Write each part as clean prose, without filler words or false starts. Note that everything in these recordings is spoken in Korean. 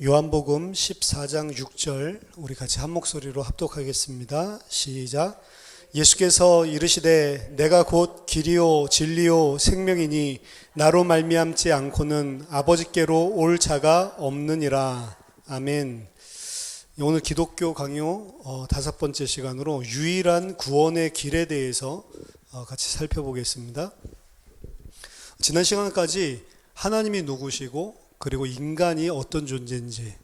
요한복음 14장 6절 우리 같이 한 목소리로 합독하겠습니다. 시작. 예수께서 이르시되 내가 곧 길이요 진리요 생명이니 나로 말미암지 않고는 아버지께로 올 자가 없느니라. 아멘. 오늘 기독교 강요 5번째 시간으로 유일한 구원의 길에 대해서 같이 살펴보겠습니다. 지난 시간까지 하나님이 누구시고 그리고 인간이 어떤 존재인지,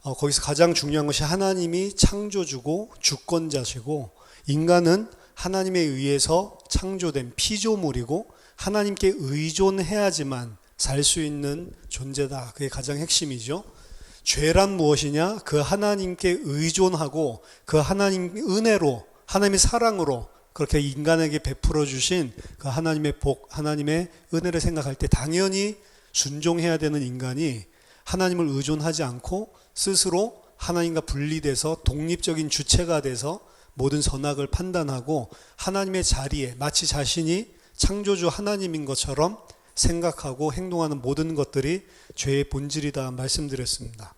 거기서 가장 중요한 것이 하나님이 창조주고 주권자시고 인간은 하나님에 의해서 창조된 피조물이고 하나님께 의존해야지만 살 수 있는 존재다. 그게 가장 핵심이죠. 죄란 무엇이냐? 그 하나님께 의존하고 그 하나님 은혜로, 하나님의 사랑으로 그렇게 인간에게 베풀어 주신 그 하나님의 복, 하나님의 은혜를 생각할 때 당연히 순종해야 되는 인간이 하나님을 의존하지 않고 스스로 하나님과 분리돼서 독립적인 주체가 돼서 모든 선악을 판단하고 하나님의 자리에 마치 자신이 창조주 하나님인 것처럼 생각하고 행동하는 모든 것들이 죄의 본질이다 말씀드렸습니다.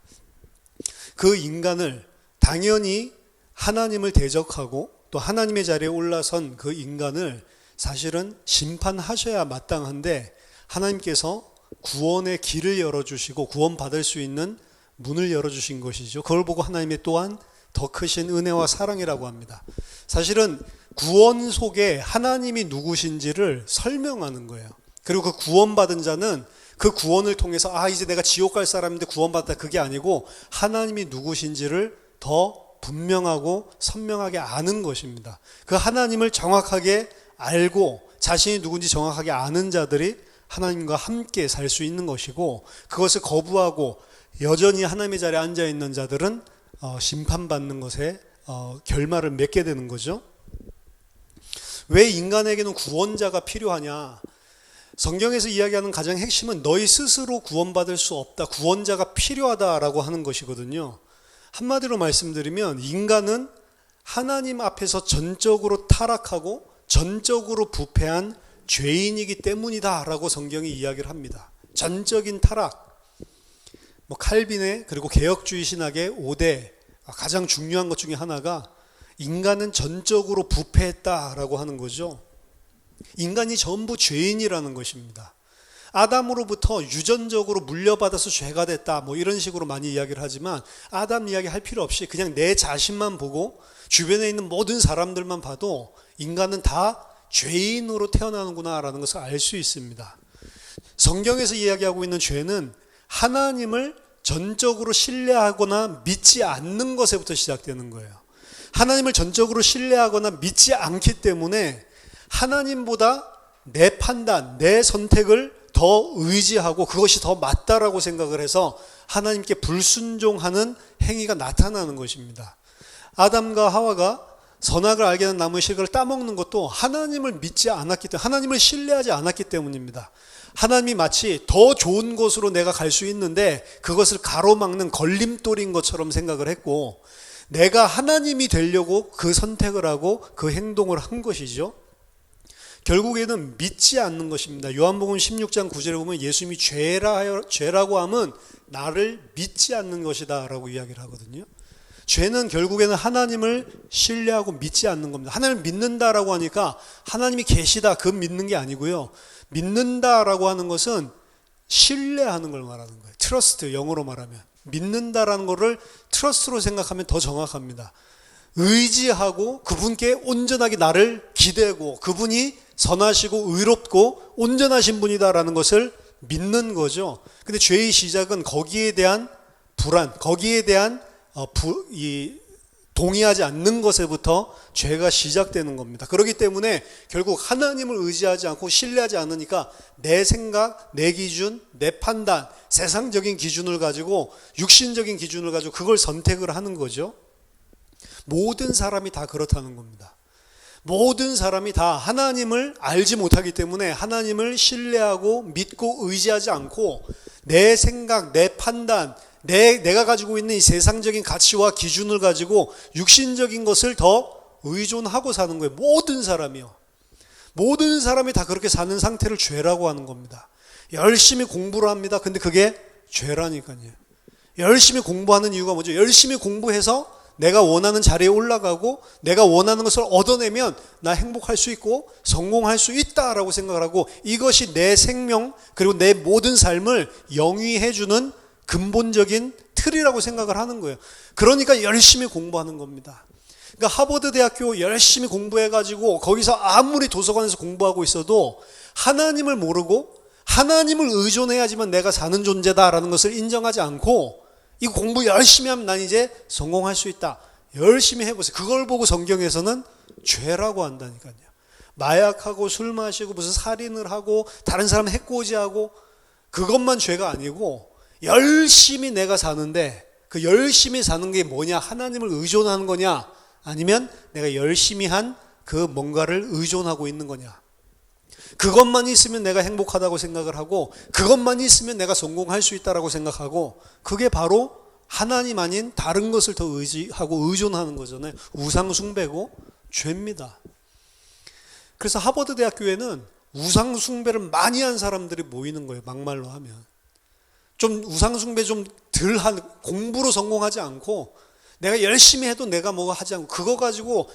그 인간을 당연히 하나님을 대적하고 또 하나님의 자리에 올라선 그 인간을 사실은 심판하셔야 마땅한데 하나님께서 구원의 길을 열어주시고 구원받을 수 있는 문을 열어주신 것이죠. 그걸 보고 하나님의 또한 더 크신 은혜와 사랑이라고 합니다. 사실은 구원 속에 하나님이 누구신지를 설명하는 거예요. 그리고 그 구원받은 자는 그 구원을 통해서 이제 내가 지옥 갈 사람인데 구원받았다, 그게 아니고 하나님이 누구신지를 더 분명하고 선명하게 아는 것입니다. 그 하나님을 정확하게 알고 자신이 누군지 정확하게 아는 자들이 하나님과 함께 살 수 있는 것이고, 그것을 거부하고 여전히 하나님의 자리에 앉아 있는 자들은 심판받는 것에 결말을 맺게 되는 거죠. 왜 인간에게는 구원자가 필요하냐? 성경에서 이야기하는 가장 핵심은 너희 스스로 구원받을 수 없다, 구원자가 필요하다라고 하는 것이거든요. 한마디로 말씀드리면 인간은 하나님 앞에서 전적으로 타락하고 전적으로 부패한 죄인이기 때문이다 라고 성경이 이야기를 합니다. 전적인 타락, 칼빈의 그리고 개혁주의 신학의 5대 가장 중요한 것 중에 하나가 인간은 전적으로 부패했다라고 하는 거죠. 인간이 전부 죄인이라는 것입니다. 아담으로부터 유전적으로 물려받아서 죄가 됐다 이런 식으로 많이 이야기를 하지만 아담 이야기 할 필요 없이 그냥 내 자신만 보고 주변에 있는 모든 사람들만 봐도 인간은 다 죄인으로 태어나는구나 라는 것을 알 수 있습니다. 성경에서 이야기하고 있는 죄는 하나님을 전적으로 신뢰하거나 믿지 않는 것에부터 시작되는 거예요. 하나님을 전적으로 신뢰하거나 믿지 않기 때문에 하나님보다 내 판단, 내 선택을 더 의지하고 그것이 더 맞다라고 생각을 해서 하나님께 불순종하는 행위가 나타나는 것입니다. 아담과 하와가 선악을 알게 하는 나무의 실과를 따먹는 것도 하나님을 믿지 않았기 때문에, 하나님을 신뢰하지 않았기 때문입니다. 하나님이 마치 더 좋은 곳으로 내가 갈 수 있는데 그것을 가로막는 걸림돌인 것처럼 생각을 했고, 내가 하나님이 되려고 그 선택을 하고 그 행동을 한 것이죠. 결국에는 믿지 않는 것입니다. 요한복음 16장 9절에 보면 예수님이 죄라고 하면 나를 믿지 않는 것이다 라고 이야기를 하거든요. 죄는 결국에는 하나님을 신뢰하고 믿지 않는 겁니다. 하나님을 믿는다라고 하니까 하나님이 계시다, 그 믿는 게 아니고요. 믿는다라고 하는 것은 신뢰하는 걸 말하는 거예요. 트러스트, 영어로 말하면. 믿는다라는 거를 트러스트로 생각하면 더 정확합니다. 의지하고 그분께 온전하게 나를 기대고 그분이 선하시고 의롭고 온전하신 분이다라는 것을 믿는 거죠. 근데 죄의 시작은 거기에 대한 불안, 거기에 대한 동의하지 않는 것에부터 죄가 시작되는 겁니다. 그렇기 때문에 결국 하나님을 의지하지 않고 신뢰하지 않으니까 내 생각, 내 기준, 내 판단, 세상적인 기준을 가지고 육신적인 기준을 가지고 그걸 선택을 하는 거죠. 모든 사람이 다 그렇다는 겁니다. 모든 사람이 다 하나님을 알지 못하기 때문에 하나님을 신뢰하고 믿고 의지하지 않고 내 생각, 내 판단, 내가 가지고 있는 이 세상적인 가치와 기준을 가지고 육신적인 것을 더 의존하고 사는 거예요. 모든 사람이요. 모든 사람이 다 그렇게 사는 상태를 죄라고 하는 겁니다. 열심히 공부를 합니다. 근데 그게 죄라니까요. 열심히 공부하는 이유가 뭐죠? 열심히 공부해서 내가 원하는 자리에 올라가고 내가 원하는 것을 얻어내면 나 행복할 수 있고 성공할 수 있다라고 생각을 하고, 이것이 내 생명 그리고 내 모든 삶을 영위해주는 근본적인 틀이라고 생각을 하는 거예요. 그러니까 열심히 공부하는 겁니다. 그러니까 하버드 대학교 열심히 공부해가지고 거기서 아무리 도서관에서 공부하고 있어도 하나님을 모르고 하나님을 의존해야지만 내가 사는 존재다라는 것을 인정하지 않고, 이 공부 열심히 하면 난 이제 성공할 수 있다, 열심히 해보세요. 그걸 보고 성경에서는 죄라고 한다니까요. 마약하고 술 마시고 무슨 살인을 하고 다른 사람 해코지하고 그것만 죄가 아니고, 열심히 내가 사는데 그 열심히 사는 게 뭐냐? 하나님을 의존하는 거냐? 아니면 내가 열심히 한 그 뭔가를 의존하고 있는 거냐? 그것만 있으면 내가 행복하다고 생각을 하고 그것만 있으면 내가 성공할 수 있다라고 생각하고, 그게 바로 하나님 아닌 다른 것을 더 의지하고 의존하는 거잖아요. 우상 숭배고 죄입니다. 그래서 하버드 대학교에는 우상 숭배를 많이 한 사람들이 모이는 거예요. 막말로 하면 좀 우상 숭배 좀 덜 한, 공부로 성공하지 않고 내가 열심히 해도 내가 뭐가 하지 않고 그거 가지고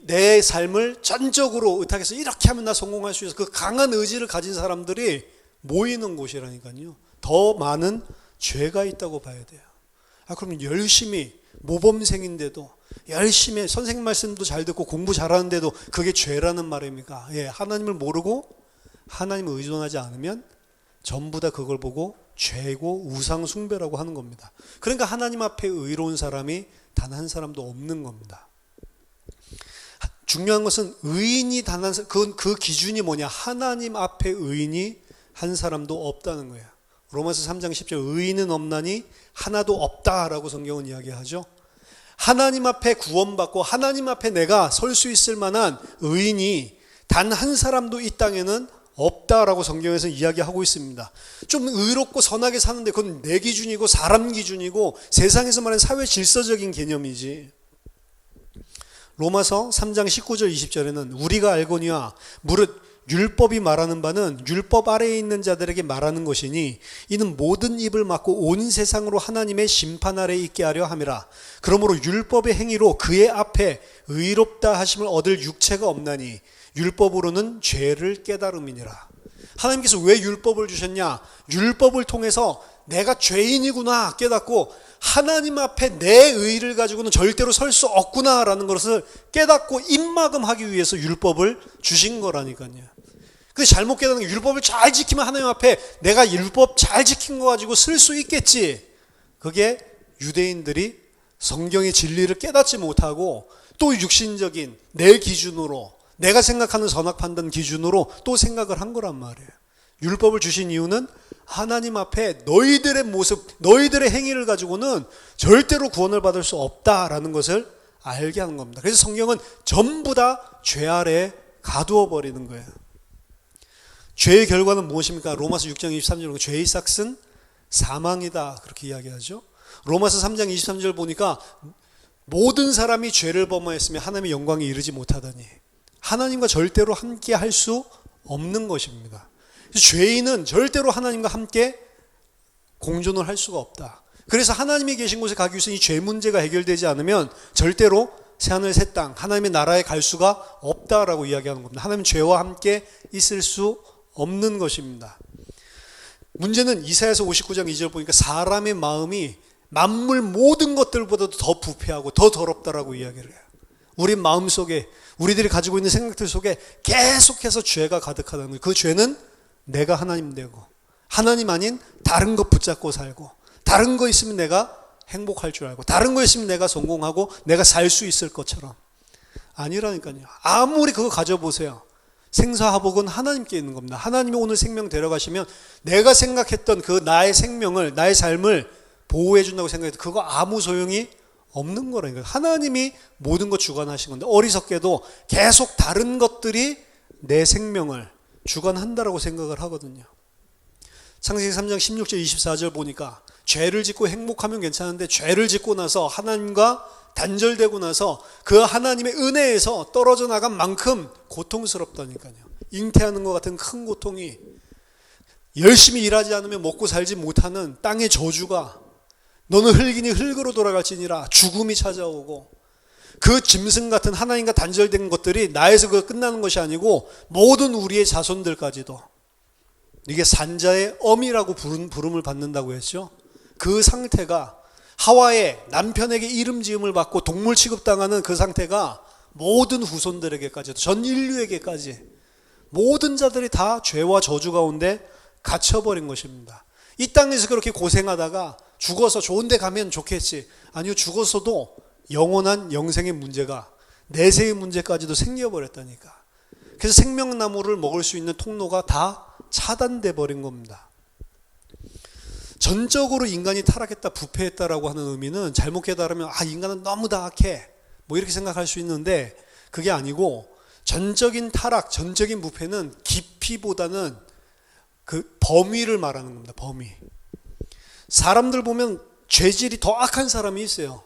내 삶을 전적으로 의탁해서 이렇게 하면 나 성공할 수 있어, 그 강한 의지를 가진 사람들이 모이는 곳이라니까요. 더 많은 죄가 있다고 봐야 돼요. 그럼 열심히 모범생인데도 열심히 선생님 말씀도 잘 듣고 공부 잘하는데도 그게 죄라는 말입니까? 예, 하나님을 모르고 하나님을 의존하지 않으면 전부 다 그걸 보고 죄고 우상 숭배라고 하는 겁니다. 그러니까 하나님 앞에 의로운 사람이 단 한 사람도 없는 겁니다. 중요한 것은 의인이 단 한 사람, 그 기준이 뭐냐? 하나님 앞에 의인이 한 사람도 없다는 거예요. 로마서 3장 10절 의인은 없나니 하나도 없다라고 성경은 이야기하죠. 하나님 앞에 구원받고 하나님 앞에 내가 설 수 있을 만한 의인이 단 한 사람도 이 땅에는 없다라고 성경에서 이야기하고 있습니다. 좀 의롭고 선하게 사는데 그건 내 기준이고 사람 기준이고 세상에서 말하는 사회 질서적인 개념이지. 로마서 3장 19절 20절에는 우리가 알거니와 무릇 율법이 말하는 바는 율법 아래에 있는 자들에게 말하는 것이니 이는 모든 입을 막고 온 세상으로 하나님의 심판 아래에 있게 하려 함이라. 그러므로 율법의 행위로 그의 앞에 의롭다 하심을 얻을 육체가 없나니 율법으로는 죄를 깨달음이니라. 하나님께서 왜 율법을 주셨냐? 율법을 통해서 내가 죄인이구나 깨닫고 하나님 앞에 내 의의를 가지고는 절대로 설 수 없구나라는 것을 깨닫고 입막음하기 위해서 율법을 주신 거라니까요. 그 잘못 깨닫는 게, 율법을 잘 지키면 하나님 앞에 내가 율법 잘 지킨 거 가지고 쓸 수 있겠지. 그게 유대인들이 성경의 진리를 깨닫지 못하고 또 육신적인 내 기준으로, 내가 생각하는 선악 판단 기준으로 또 생각을 한 거란 말이에요. 율법을 주신 이유는 하나님 앞에 너희들의 모습, 너희들의 행위를 가지고는 절대로 구원을 받을 수 없다라는 것을 알게 하는 겁니다. 그래서 성경은 전부 다 죄 아래에 가두어 버리는 거예요. 죄의 결과는 무엇입니까? 로마서 6장 23절 죄의 삭은 사망이다 그렇게 이야기하죠. 로마서 3장 23절 보니까 모든 사람이 죄를 범하였으며 하나님의 영광에 이르지 못하다니, 하나님과 절대로 함께 할 수 없는 것입니다. 죄인은 절대로 하나님과 함께 공존을 할 수가 없다. 그래서 하나님이 계신 곳에 가기 위해서 이 죄 문제가 해결되지 않으면 절대로 새하늘 새 땅 하나님의 나라에 갈 수가 없다라고 이야기하는 겁니다. 하나님은 죄와 함께 있을 수 없는 것입니다. 문제는 이사야서 59장 2절 보니까 사람의 마음이 만물 모든 것들보다도 더 부패하고 더 더럽다라고 이야기를 해요. 우리 마음속에, 우리들이 가지고 있는 생각들 속에 계속해서 죄가 가득하다는 거예요. 그 죄는 내가 하나님 되고 하나님 아닌 다른 것 붙잡고 살고, 다른 거 있으면 내가 행복할 줄 알고, 다른 거 있으면 내가 성공하고 내가 살 수 있을 것처럼. 아니라니까요. 아무리 그거 가져보세요. 생사화복은 하나님께 있는 겁니다. 하나님이 오늘 생명 데려가시면 내가 생각했던 그 나의 생명을, 나의 삶을 보호해 준다고 생각해도 그거 아무 소용이 없는 거라니까요. 하나님이 모든 것 주관하신 건데 어리석게도 계속 다른 것들이 내 생명을 주관한다라고 생각을 하거든요. 창세기 3장 16절 24절 보니까 죄를 짓고 행복하면 괜찮은데 죄를 짓고 나서 하나님과 단절되고 나서 그 하나님의 은혜에서 떨어져 나간 만큼 고통스럽다니까요. 잉태하는 것 같은 큰 고통이, 열심히 일하지 않으면 먹고 살지 못하는 땅의 저주가, 너는 흙이니 흙으로 돌아갈지니라. 죽음이 찾아오고 그 짐승 같은 하나님과 단절된 것들이 나에서 그 끝나는 것이 아니고 모든 우리의 자손들까지도, 이게 산자의 엄이라고 부름을 받는다고 했죠. 그 상태가, 하와의 남편에게 이름 지음을 받고 동물 취급당하는 그 상태가 모든 후손들에게까지도, 전 인류에게까지 모든 자들이 다 죄와 저주 가운데 갇혀버린 것입니다. 이 땅에서 그렇게 고생하다가 죽어서 좋은 데 가면 좋겠지. 아니요, 죽어서도 영원한 영생의 문제가, 내세의 문제까지도 생겨버렸다니까. 그래서 생명나무를 먹을 수 있는 통로가 다 차단돼 버린 겁니다. 전적으로 인간이 타락했다, 부패했다라고 하는 의미는 잘못 깨달으면 인간은 너무 다 악해 뭐 이렇게 생각할 수 있는데, 그게 아니고 전적인 타락, 전적인 부패는 깊이보다는 그 범위를 말하는 겁니다. 범위. 사람들 보면 죄질이 더 악한 사람이 있어요.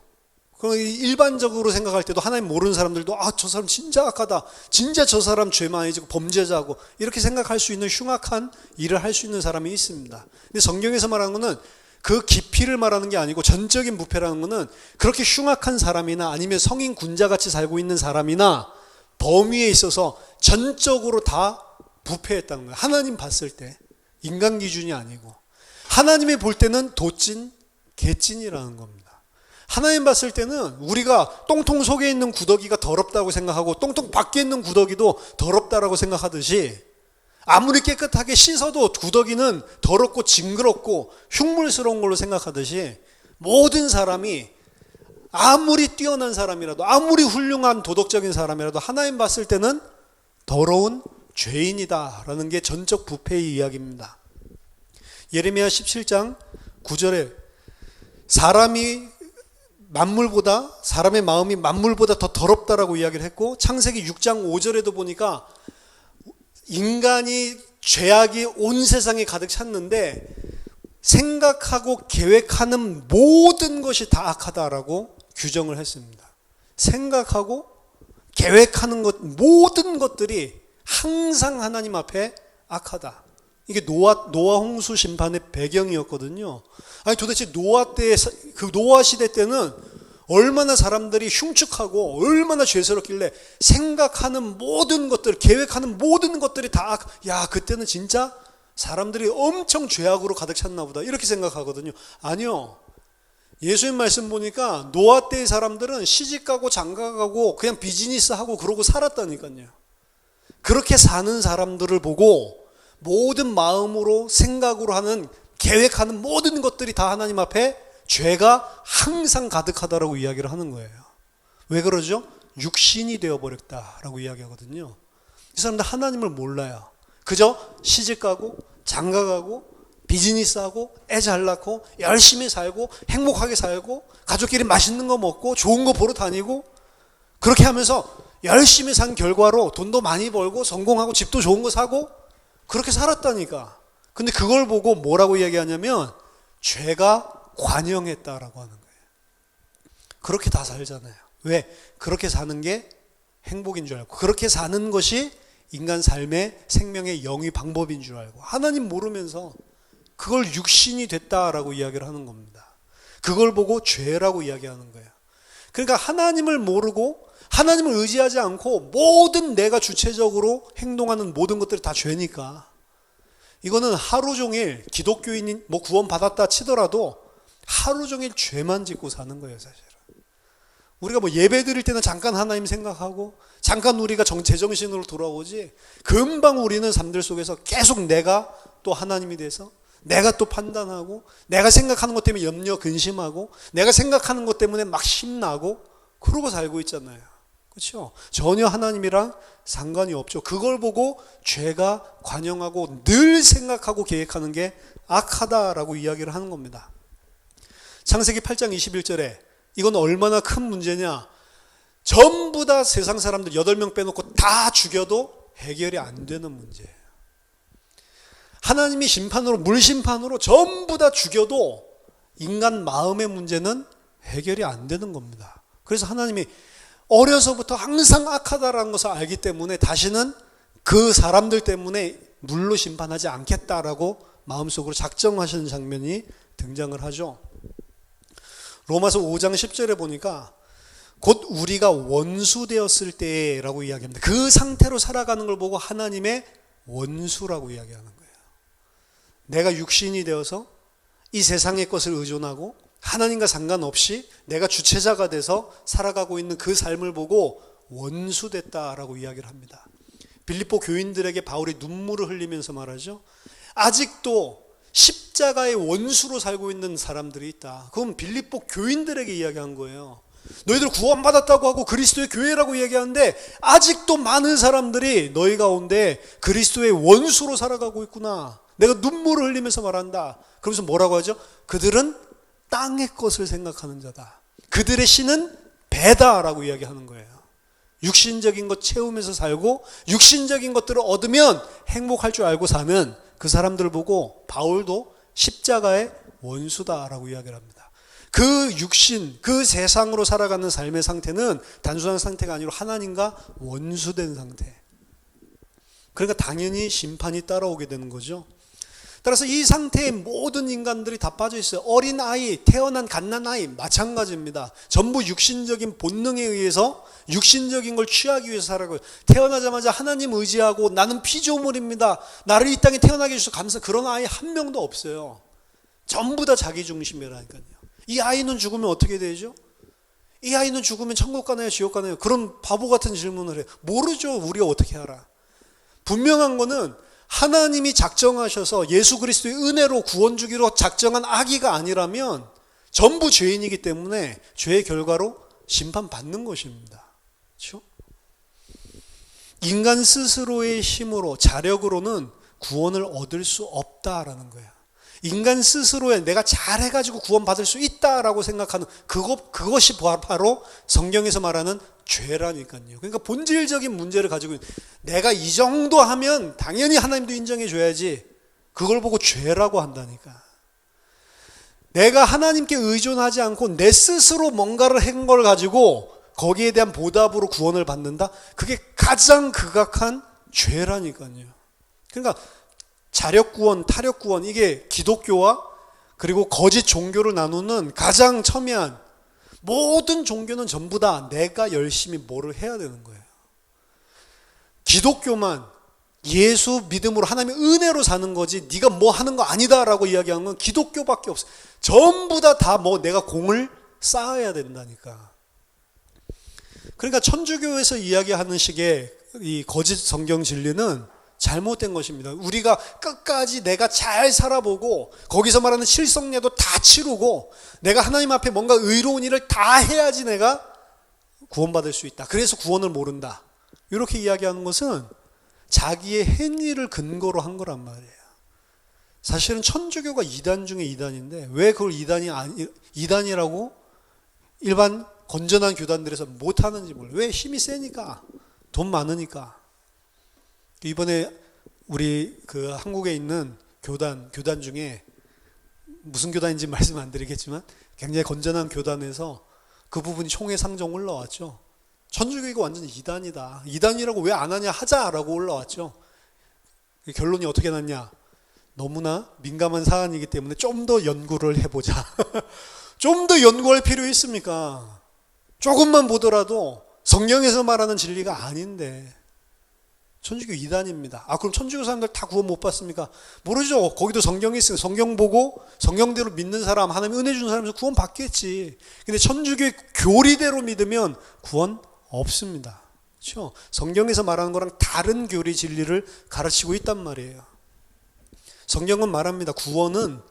일반적으로 생각할 때도 하나님 모르는 사람들도 저 사람 진짜 악하다, 진짜 저 사람 죄 많이 지고 범죄자고 이렇게 생각할 수 있는 흉악한 일을 할 수 있는 사람이 있습니다. 근데 성경에서 말하는 것은 그 깊이를 말하는 게 아니고, 전적인 부패라는 것은 그렇게 흉악한 사람이나 아니면 성인 군자같이 살고 있는 사람이나 범위에 있어서 전적으로 다 부패했다는 거예요. 하나님 봤을 때, 인간 기준이 아니고 하나님이 볼 때는 도찐 개찐이라는 겁니다. 하나님 봤을 때는 우리가 똥통 속에 있는 구더기가 더럽다고 생각하고 똥통 밖에 있는 구더기도 더럽다라고 생각하듯이, 아무리 깨끗하게 씻어도 구더기는 더럽고 징그럽고 흉물스러운 걸로 생각하듯이, 모든 사람이 아무리 뛰어난 사람이라도, 아무리 훌륭한 도덕적인 사람이라도 하나님 봤을 때는 더러운 죄인이다라는 게 전적 부패의 이야기입니다. 예레미야 17장 9절에 사람의 마음이 만물보다 더 더럽다라고 이야기를 했고, 창세기 6장 5절에도 보니까 인간이 죄악이 온 세상에 가득 찼는데 생각하고 계획하는 모든 것이 다 악하다라고 규정을 했습니다. 생각하고 계획하는 것, 모든 것들이 항상 하나님 앞에 악하다. 이게 노아 홍수 심판의 배경이었거든요. 도대체 노아 시대 때는 얼마나 사람들이 흉측하고 얼마나 죄스럽길래 생각하는 모든 것들, 계획하는 모든 것들이 다 그때는 진짜 사람들이 엄청 죄악으로 가득 찼나 보다 이렇게 생각하거든요. 아니요. 예수님 말씀 보니까 노아 때의 사람들은 시집가고 장가가고 그냥 비즈니스하고 그러고 살았다니까요. 그렇게 사는 사람들을 보고 모든 마음으로 생각으로 하는, 계획하는 모든 것들이 다 하나님 앞에 죄가 항상 가득하다라고 이야기를 하는 거예요. 왜 그러죠? 육신이 되어버렸다라고 이야기하거든요. 이 사람들 하나님을 몰라요. 그저 시집가고 장가가고 비즈니스하고 애 잘 낳고 열심히 살고 행복하게 살고 가족끼리 맛있는 거 먹고 좋은 거 보러 다니고, 그렇게 하면서 열심히 산 결과로 돈도 많이 벌고 성공하고 집도 좋은 거 사고 그렇게 살았다니까. 근데 그걸 보고 뭐라고 이야기하냐면 죄가 관영했다라고 하는 거예요. 그렇게 다 살잖아요. 왜? 그렇게 사는 게 행복인 줄 알고, 그렇게 사는 것이 인간 삶의 생명의 영위 방법인 줄 알고, 하나님 모르면서 그걸 육신이 됐다라고 이야기를 하는 겁니다. 그걸 보고 죄라고 이야기하는 거예요. 그러니까 하나님을 모르고 하나님을 의지하지 않고 모든 내가 주체적으로 행동하는 모든 것들이 다 죄니까, 이거는 하루 종일 기독교인이 구원 받았다 치더라도 하루 종일 죄만 짓고 사는 거예요, 사실은. 우리가 예배 드릴 때는 잠깐 하나님 생각하고 잠깐 우리가 제정신으로 돌아오지, 금방 우리는 삶들 속에서 계속 내가 또 하나님이 돼서 내가 또 판단하고, 내가 생각하는 것 때문에 염려 근심하고, 내가 생각하는 것 때문에 막 심나고 그러고 살고 있잖아요. 그렇죠? 전혀 하나님이랑 상관이 없죠. 그걸 보고 죄가 관영하고 늘 생각하고 계획하는 게 악하다라고 이야기를 하는 겁니다. 창세기 8장 21절에 이건 얼마나 큰 문제냐, 전부 다 세상 사람들 8명 빼놓고 다 죽여도 해결이 안 되는 문제예요. 하나님이 심판으로, 물심판으로 전부 다 죽여도 인간 마음의 문제는 해결이 안 되는 겁니다. 그래서 하나님이 어려서부터 항상 악하다라는 것을 알기 때문에 다시는 그 사람들 때문에 물로 심판하지 않겠다라고 마음속으로 작정하시는 장면이 등장을 하죠. 로마서 5장 10절에 보니까 곧 우리가 원수 되었을 때라고 이야기합니다. 그 상태로 살아가는 걸 보고 하나님의 원수라고 이야기하는 거예요. 내가 육신이 되어서 이 세상의 것을 의존하고 하나님과 상관없이 내가 주체자가 돼서 살아가고 있는 그 삶을 보고 원수됐다라고 이야기를 합니다. 빌립보 교인들에게 바울이 눈물을 흘리면서 말하죠. 아직도 십자가의 원수로 살고 있는 사람들이 있다. 그건 빌립보 교인들에게 이야기한 거예요. 너희들 구원받았다고 하고 그리스도의 교회라고 이야기하는데 아직도 많은 사람들이 너희 가운데 그리스도의 원수로 살아가고 있구나. 내가 눈물을 흘리면서 말한다. 그러면서 뭐라고 하죠? 그들은 땅의 것을 생각하는 자다. 그들의 신은 배다라고 이야기하는 거예요. 육신적인 것 채우면서 살고 육신적인 것들을 얻으면 행복할 줄 알고 사는 그 사람들을 보고 바울도 십자가의 원수다라고 이야기를 합니다. 그 육신, 그 세상으로 살아가는 삶의 상태는 단순한 상태가 아니라 하나님과 원수된 상태. 그러니까 당연히 심판이 따라오게 되는 거죠. 따라서 이 상태에 모든 인간들이 다 빠져 있어요. 어린 아이, 태어난 갓난아이 마찬가지입니다. 전부 육신적인 본능에 의해서 육신적인 걸 취하기 위해서 살아가고 태어나자마자 하나님 의지하고 나는 피조물입니다. 나를 이 땅에 태어나게 해주셔서 감사. 그런 아이 한 명도 없어요. 전부 다 자기 중심이라니까요. 이 아이는 죽으면 어떻게 되죠? 이 아이는 죽으면 천국 가나요? 지옥 가나요? 그런 바보 같은 질문을 해요. 모르죠. 우리가 어떻게 알아? 분명한 거는 하나님이 작정하셔서 예수 그리스도의 은혜로 구원 주기로 작정한 아기가 아니라면 전부 죄인이기 때문에 죄의 결과로 심판받는 것입니다. 그렇죠? 인간 스스로의 힘으로 자력으로는 구원을 얻을 수 없다라는 거예요. 인간 스스로에 내가 잘해가지고 구원받을 수 있다라고 생각하는 그것이 바로 성경에서 말하는 죄라니까요. 그러니까 본질적인 문제를 가지고 내가 이 정도 하면 당연히 하나님도 인정해 줘야지 그걸 보고 죄라고 한다니까. 내가 하나님께 의존하지 않고 내 스스로 뭔가를 한 걸 가지고 거기에 대한 보답으로 구원을 받는다? 그게 가장 극악한 죄라니까요. 그러니까 자력구원, 타력구원 이게 기독교와 그리고 거짓 종교를 나누는 가장 첨예한 모든 종교는 전부 다 내가 열심히 뭐를 해야 되는 거예요. 기독교만 예수 믿음으로 하나님의 은혜로 사는 거지 네가 뭐 하는 거 아니다라고 이야기하는 건 기독교밖에 없어요. 전부 다 뭐 내가 공을 쌓아야 된다니까. 그러니까 천주교에서 이야기하는 식의 이 거짓 성경 진리는 잘못된 것입니다. 우리가 끝까지 내가 잘 살아보고 거기서 말하는 칠성례도 다 치르고 내가 하나님 앞에 뭔가 의로운 일을 다 해야지 내가 구원받을 수 있다. 그래서 구원을 모른다. 이렇게 이야기하는 것은 자기의 행위를 근거로 한 거란 말이에요. 사실은 천주교가 이단 중에 이단인데 왜 그걸 이단이라고 일반 건전한 교단들에서 못하는지 몰라요. 왜? 힘이 세니까, 돈 많으니까. 이번에 우리 그 한국에 있는 교단 중에 무슨 교단인지 말씀 안 드리겠지만 굉장히 건전한 교단에서 그 부분이 총회 상정 올라왔죠. 천주교가 완전 이단이다. 이단이라고 왜 안 하냐 하자라고 올라왔죠. 결론이 어떻게 났냐? 너무나 민감한 사안이기 때문에 좀 더 연구를 해보자. 좀 더 연구할 필요 있습니까? 조금만 보더라도 성경에서 말하는 진리가 아닌데 천주교 이단입니다. 그럼 천주교 사람들 다 구원 못 받습니까? 모르죠. 거기도 성경이 있으니까 성경 보고 성경대로 믿는 사람, 하나님 은혜 주는 사람에서 구원 받겠지. 근데 천주교의 교리대로 믿으면 구원 없습니다. 그렇죠? 성경에서 말하는 거랑 다른 교리 진리를 가르치고 있단 말이에요. 성경은 말합니다. 구원은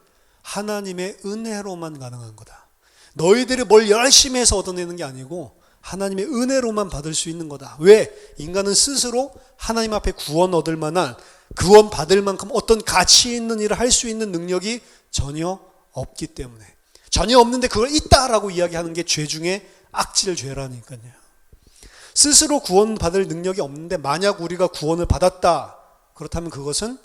하나님의 은혜로만 가능한 거다. 너희들이 뭘 열심히 해서 얻어내는 게 아니고 하나님의 은혜로만 받을 수 있는 거다. 왜? 인간은 스스로 하나님 앞에 구원 얻을 만한, 구원 받을 만큼 어떤 가치 있는 일을 할 수 있는 능력이 전혀 없기 때문에. 전혀 없는데 그걸 있다라고 이야기하는 게 죄 중에 악질 죄라니까요. 스스로 구원 받을 능력이 없는데 만약 우리가 구원을 받았다. 그렇다면 그것은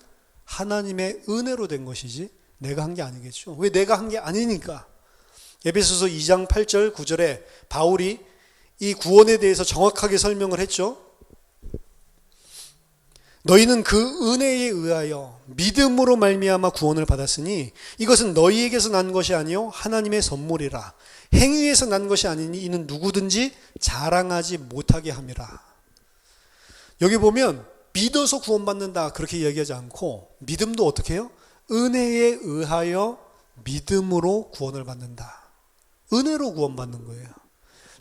하나님의 은혜로 된 것이지 내가 한 게 아니겠죠. 왜? 내가 한 게 아니니까. 에베소서 2장 8절 9절에 바울이 이 구원에 대해서 정확하게 설명을 했죠. 너희는 그 은혜에 의하여 믿음으로 말미암아 구원을 받았으니 이것은 너희에게서 난 것이 아니요 하나님의 선물이라. 행위에서 난 것이 아니니 이는 누구든지 자랑하지 못하게 함이라. 여기 보면 믿어서 구원받는다 그렇게 이야기하지 않고 믿음도 어떻게 해요? 은혜에 의하여 믿음으로 구원을 받는다. 은혜로 구원받는 거예요.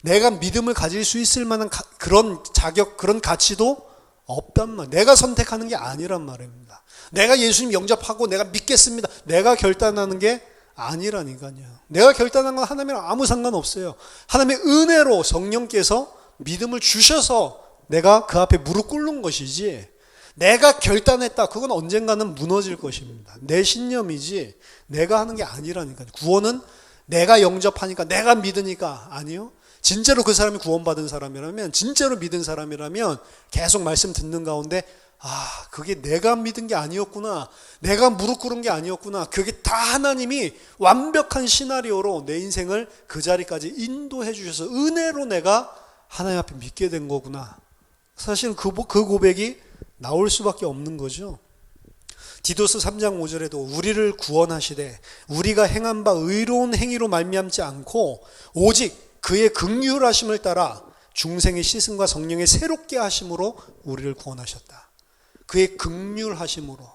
내가 믿음을 가질 수 있을 만한 그런 자격, 그런 가치도 없단 말. 내가 선택하는 게 아니란 말입니다. 내가 예수님 영접하고 내가 믿겠습니다. 내가 결단하는 게 아니라니까요. 내가 결단한 건 하나님이랑 아무 상관없어요. 하나님의 은혜로 성령께서 믿음을 주셔서 내가 그 앞에 무릎 꿇는 것이지, 내가 결단했다 그건 언젠가는 무너질 것입니다. 내 신념이지 내가 하는 게 아니라니까요. 구원은 내가 영접하니까 내가 믿으니까 아니요. 진짜로 그 사람이 구원받은 사람이라면, 진짜로 믿은 사람이라면 계속 말씀 듣는 가운데 그게 내가 믿은 게 아니었구나, 내가 무릎 꿇은 게 아니었구나, 그게 다 하나님이 완벽한 시나리오로 내 인생을 그 자리까지 인도해 주셔서 은혜로 내가 하나님 앞에 믿게 된 거구나. 사실 그 고백이 나올 수밖에 없는 거죠. 디도스 3장 5절에도 우리를 구원하시되 우리가 행한 바 의로운 행위로 말미암지 않고 오직 그의 긍휼하심을 따라 중생의 씻음과 성령의 새롭게 하심으로 우리를 구원하셨다. 그의 긍휼하심으로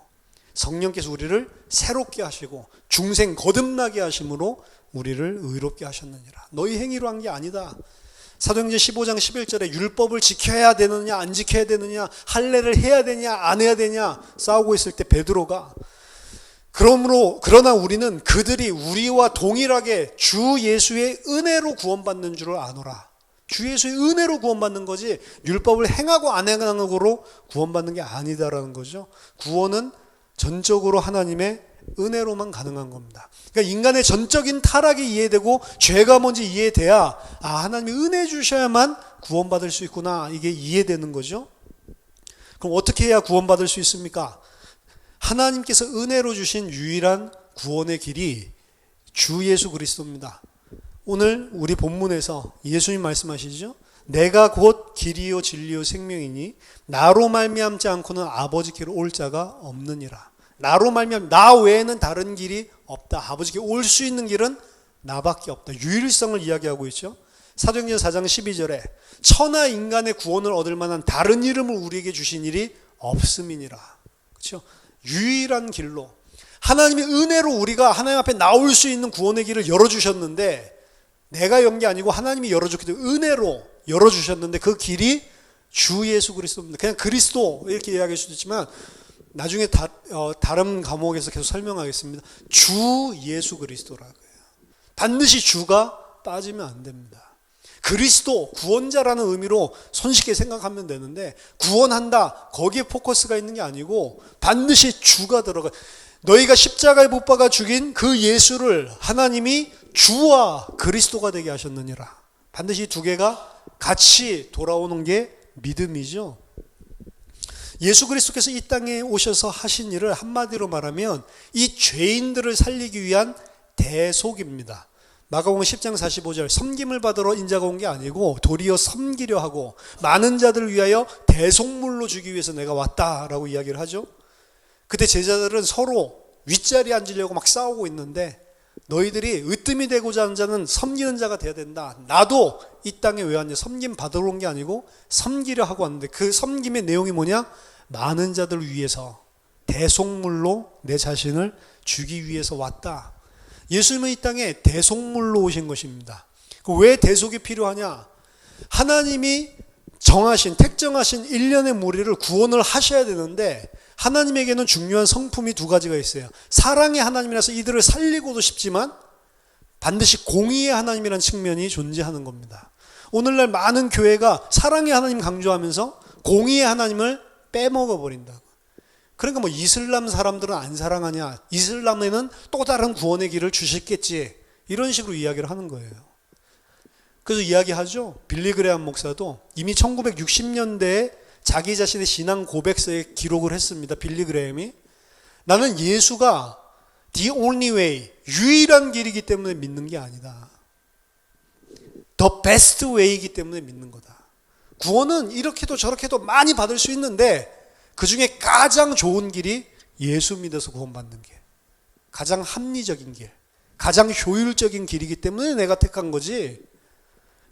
성령께서 우리를 새롭게 하시고 중생 거듭나게 하심으로 우리를 의롭게 하셨느니라. 너희 행위로 한 게 아니다. 사도행전 15장 11절에 율법을 지켜야 되느냐 안 지켜야 되느냐, 할례를 해야 되냐 안 해야 되냐 싸우고 있을 때 베드로가 그러나 우리는 그들이 우리와 동일하게 주 예수의 은혜로 구원받는 줄을 아노라. 주 예수의 은혜로 구원받는 거지 율법을 행하고 안 행하는 거로 구원받는 게 아니다라는 거죠. 구원은 전적으로 하나님의 은혜로만 가능한 겁니다. 그러니까 인간의 전적인 타락이 이해되고 죄가 뭔지 이해돼야 하나님이 은혜 주셔야만 구원받을 수 있구나, 이게 이해되는 거죠. 그럼 어떻게 해야 구원받을 수 있습니까? 하나님께서 은혜로 주신 유일한 구원의 길이 주 예수 그리스도입니다. 오늘 우리 본문에서 예수님 말씀하시죠. 내가 곧 길이요 진리요 생명이니 나로 말미암지 않고는 아버지께로 올 자가 없느니라. 나로 말미암, 나 외에는 다른 길이 없다. 아버지께 올 수 있는 길은 나밖에 없다. 유일성을 이야기하고 있죠. 사도행전 4장 12절에 천하 인간의 구원을 얻을 만한 다른 이름을 우리에게 주신 일이 없음이니라. 그렇죠? 유일한 길로 하나님의 은혜로 우리가 하나님 앞에 나올 수 있는 구원의 길을 열어주셨는데, 내가 연 게 아니고 하나님이 열어줬기 때문에 은혜로 열어주셨는데 그 길이 주 예수 그리스도입니다. 그냥 그리스도 이렇게 이야기할 수도 있지만 나중에 다른 과목에서 계속 설명하겠습니다. 주 예수 그리스도라고요. 반드시 주가 빠지면 안 됩니다. 그리스도, 구원자라는 의미로 손쉽게 생각하면 되는데, 구원한다 거기에 포커스가 있는 게 아니고 반드시 주가 들어가요. 너희가 십자가에 못 박아 죽인 그 예수를 하나님이 주와 그리스도가 되게 하셨느니라. 반드시 두 개가 같이 돌아오는 게 믿음이죠. 예수 그리스도께서 이 땅에 오셔서 하신 일을 한마디로 말하면 이 죄인들을 살리기 위한 대속입니다. 마가복음 10장 45절, 섬김을 받으러 인자가 온 게 아니고 도리어 섬기려 하고 많은 자들을 위하여 대속물로 주기 위해서 내가 왔다라고 이야기를 하죠. 그때 제자들은 서로 윗자리에 앉으려고 막 싸우고 있는데, 너희들이 으뜸이 되고자 하는 자는 섬기는 자가 돼야 된다. 나도 이 땅에 왜 왔냐? 섬김 받으러 온 게 아니고 섬기려 하고 왔는데, 그 섬김의 내용이 뭐냐? 많은 자들을 위해서 대속물로 내 자신을 주기 위해서 왔다. 예수님은 이 땅에 대속물로 오신 것입니다. 왜 대속이 필요하냐? 하나님이 정하신, 택정하신 일련의 무리를 구원을 하셔야 되는데, 하나님에게는 중요한 성품이 두 가지가 있어요. 사랑의 하나님이라서 이들을 살리고도 싶지만 반드시 공의의 하나님이라는 측면이 존재하는 겁니다. 오늘날 많은 교회가 사랑의 하나님 강조하면서 공의의 하나님을 빼먹어 버린다고. 그러니까 뭐 이슬람 사람들은 안 사랑하냐, 이슬람에는 또 다른 구원의 길을 주셨겠지, 이런 식으로 이야기를 하는 거예요. 그래서 이야기하죠. 빌리 그레함 목사도 이미 1960년대에 자기 자신의 신앙 고백서에 기록을 했습니다. 빌리 그레함이 나는 예수가 the only way, 유일한 길이기 때문에 믿는 게 아니다. the best way이기 때문에 믿는 거다. 구원은 이렇게도 저렇게도 많이 받을 수 있는데 그 중에 가장 좋은 길이 예수 믿어서 구원받는 길, 가장 합리적인 길, 가장 효율적인 길이기 때문에 내가 택한 거지.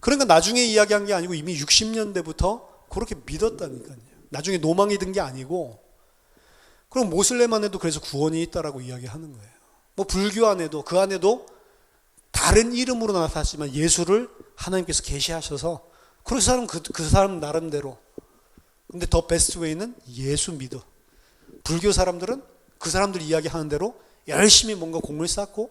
그러니까 나중에 이야기한 게 아니고 이미 60년대부터 그렇게 믿었다니까요. 나중에 노망이 든 게 아니고. 그럼 모슬렘 안에도 그래서 구원이 있다라고 이야기하는 거예요. 뭐 불교 안에도, 그 안에도 다른 이름으로 나타났지만 예수를 하나님께서 계시하셔서 그 사람 나름대로. 근데 더 베스트 웨이는 예수 믿어. 불교 사람들은 그 사람들 이야기하는 대로 열심히 뭔가 공을 쌓고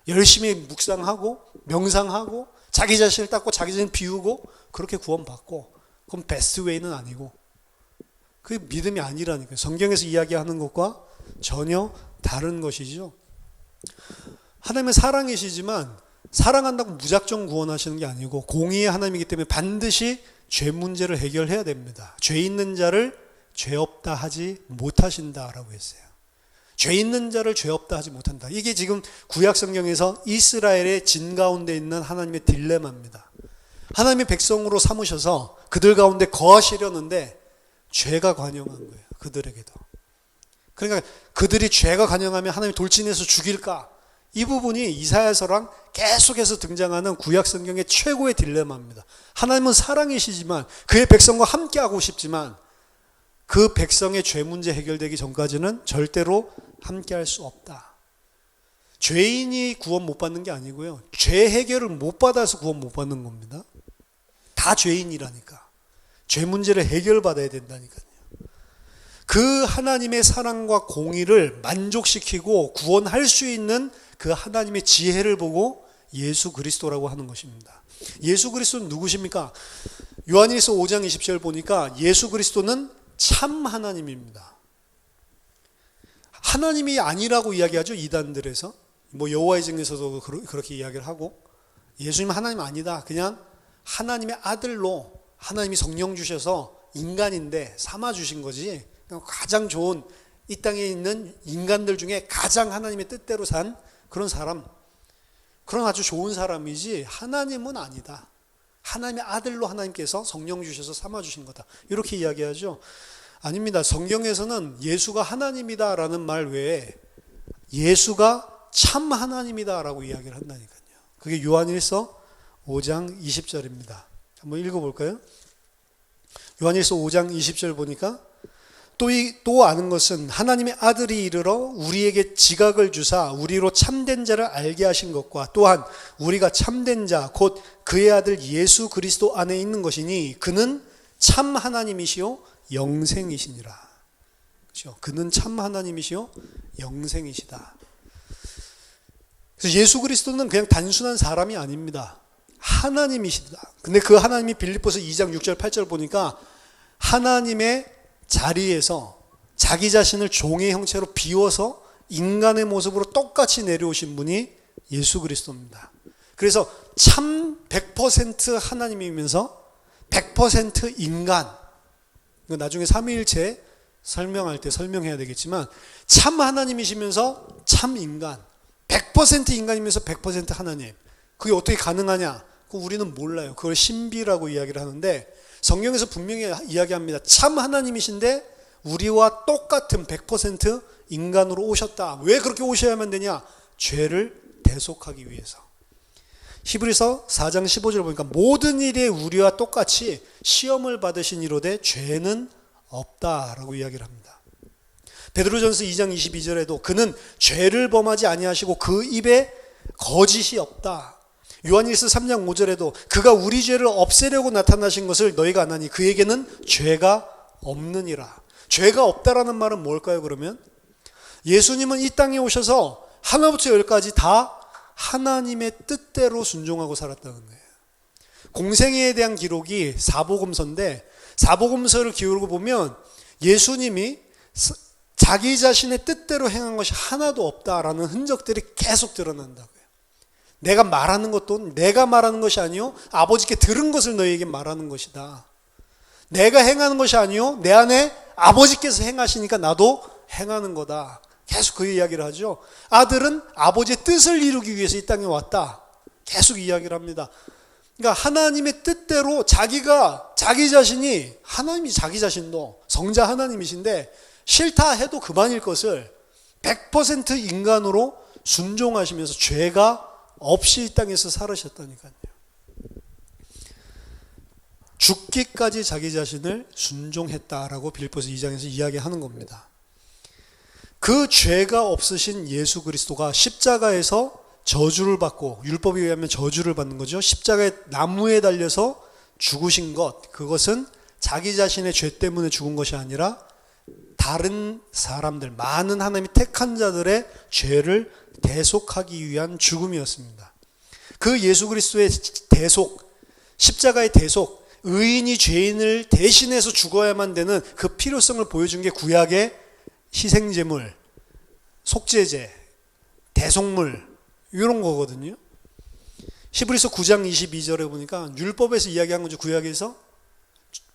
열심히 묵상하고 명상하고 자기 자신을 닦고 자기 자신을 비우고 그렇게 구원받고, 그건 베스트 웨이는 아니고 그게 믿음이 아니라니까요. 성경에서 이야기하는 것과 전혀 다른 것이죠. 하나님은 사랑이시지만 사랑한다고 무작정 구원하시는 게 아니고 공의의 하나님이기 때문에 반드시 죄 문제를 해결해야 됩니다. 죄 있는 자를 죄 없다 하지 못하신다라고 했어요. 죄 있는 자를 죄 없다 하지 못한다. 이게 지금 구약 성경에서 이스라엘의 진 가운데 있는 하나님의 딜레마입니다. 하나님의 백성으로 삼으셔서 그들 가운데 거하시려는데 죄가 관영한 거예요. 그들에게도. 그러니까 그들이 죄가 관영하면 하나님이 돌진해서 죽일까? 이 부분이 이사야서랑 계속해서 등장하는 구약 성경의 최고의 딜레마입니다. 하나님은 사랑이시지만 그의 백성과 함께하고 싶지만 그 백성의 죄 문제 해결되기 전까지는 절대로 함께할 수 없다. 죄인이 구원 못 받는 게 아니고요. 죄 해결을 못 받아서 구원 못 받는 겁니다. 다 죄인이라니까. 죄 문제를 해결받아야 된다니까요. 그 하나님의 사랑과 공의를 만족시키고 구원할 수 있는 그 하나님의 지혜를 보고 예수 그리스도라고 하는 것입니다. 예수 그리스도는 누구십니까? 요한일서 5장 20절 보니까 예수 그리스도는 참 하나님입니다. 하나님이 아니라고 이야기하죠. 이단들에서. 뭐 여호와의 증에서도 그렇게 이야기를 하고, 예수님은 하나님 아니다. 그냥 하나님의 아들로 하나님이 성령 주셔서 인간인데 삼아 주신 거지. 가장 좋은 이 땅에 있는 인간들 중에 가장 하나님의 뜻대로 산 그런 사람, 그런 아주 좋은 사람이지 하나님은 아니다. 하나님의 아들로 하나님께서 성령 주셔서 삼아 주신 거다. 이렇게 이야기하죠. 아닙니다. 성경에서는 예수가 하나님이다라는 말 외에 예수가 참 하나님이다라고 이야기를 한다니까요. 그게 요한일서 5장 20절입니다. 한번 읽어볼까요? 요한일서 5장 20절 보니까 또 아는 것은 하나님의 아들이 이르러 우리에게 지각을 주사 우리로 참된 자를 알게 하신 것과 또한 우리가 참된 자 곧 그의 아들 예수 그리스도 안에 있는 것이니 그는 참 하나님이시요 영생이시니라. 그렇죠? 그는 참 하나님이시요 영생이시다. 그래서 예수 그리스도는 그냥 단순한 사람이 아닙니다. 하나님이시다. 근데 그 하나님이 빌립보서 2장 6절 8절 보니까 하나님의 자리에서 자기 자신을 종의 형체로 비워서 인간의 모습으로 똑같이 내려오신 분이 예수 그리스도입니다. 그래서 참 100% 하나님이면서 100% 인간. 나중에 삼위일체 설명할 때 설명해야 되겠지만 참 하나님이시면서 참 인간. 100% 인간이면서 100% 하나님. 그게 어떻게 가능하냐? 그거 우리는 몰라요. 그걸 신비라고 이야기를 하는데 성경에서 분명히 이야기합니다. 참 하나님이신데 우리와 똑같은 100% 인간으로 오셨다. 왜 그렇게 오셔야만 되냐? 죄를 대속하기 위해서. 히브리서 4장 15절 보니까 모든 일에 우리와 똑같이 시험을 받으신 이로되 죄는 없다라고 이야기를 합니다. 베드로전서 2장 22절에도 그는 죄를 범하지 아니하시고 그 입에 거짓이 없다. 요한일서 3장 5절에도 그가 우리 죄를 없애려고 나타나신 것을 너희가 아나니 그에게는 죄가 없느니라. 죄가 없다라는 말은 뭘까요? 그러면 예수님은 이 땅에 오셔서 하나부터 열까지 다 하나님의 뜻대로 순종하고 살았다는 거예요. 공생애에 대한 기록이 사복음서인데 사복음서를 기울고 보면 예수님이 자기 자신의 뜻대로 행한 것이 하나도 없다라는 흔적들이 계속 드러난다고요. 내가 말하는 것도 내가 말하는 것이 아니요 아버지께 들은 것을 너희에게 말하는 것이다. 내가 행하는 것이 아니요 내 안에 아버지께서 행하시니까 나도 행하는 거다. 계속 그 이야기를 하죠. 아들은 아버지의 뜻을 이루기 위해서 이 땅에 왔다. 계속 이야기를 합니다. 그러니까 하나님의 뜻대로 자기가 자기 자신이 하나님이 자기 자신도 성자 하나님이신데 싫다 해도 그만일 것을 100% 인간으로 순종하시면서 죄가 없이 이 땅에서 살으셨다니까요. 죽기까지 자기 자신을 순종했다라고 빌립보서 2장에서 이야기하는 겁니다. 그 죄가 없으신 예수 그리스도가 십자가에서 저주를 받고, 율법에 의하면 저주를 받는 거죠. 십자가에 나무에 달려서 죽으신 것, 그것은 자기 자신의 죄 때문에 죽은 것이 아니라 다른 사람들, 많은 하나님이 택한 자들의 죄를 대속하기 위한 죽음이었습니다. 그 예수 그리스도의 대속, 십자가의 대속, 의인이 죄인을 대신해서 죽어야만 되는 그 필요성을 보여준 게 구약의 희생제물, 속죄제, 대속물 이런 거거든요. 히브리서 9장 22절에 보니까 율법에서 이야기한 거죠. 구약에서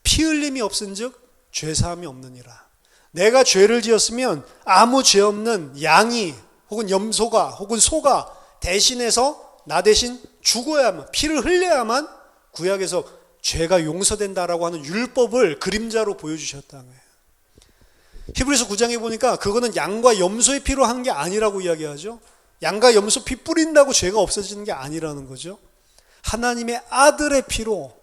피 흘림이 없은즉 죄 사함이 없느니라. 내가 죄를 지었으면 아무 죄 없는 양이 혹은 염소가 혹은 소가 대신해서 나 대신 죽어야만, 피를 흘려야만 구약에서 죄가 용서된다라고 하는 율법을 그림자로 보여주셨다는 거예요. 히브리서 9장에 보니까 그거는 양과 염소의 피로 한 게 아니라고 이야기하죠. 양과 염소 피 뿌린다고 죄가 없어지는 게 아니라는 거죠. 하나님의 아들의 피로,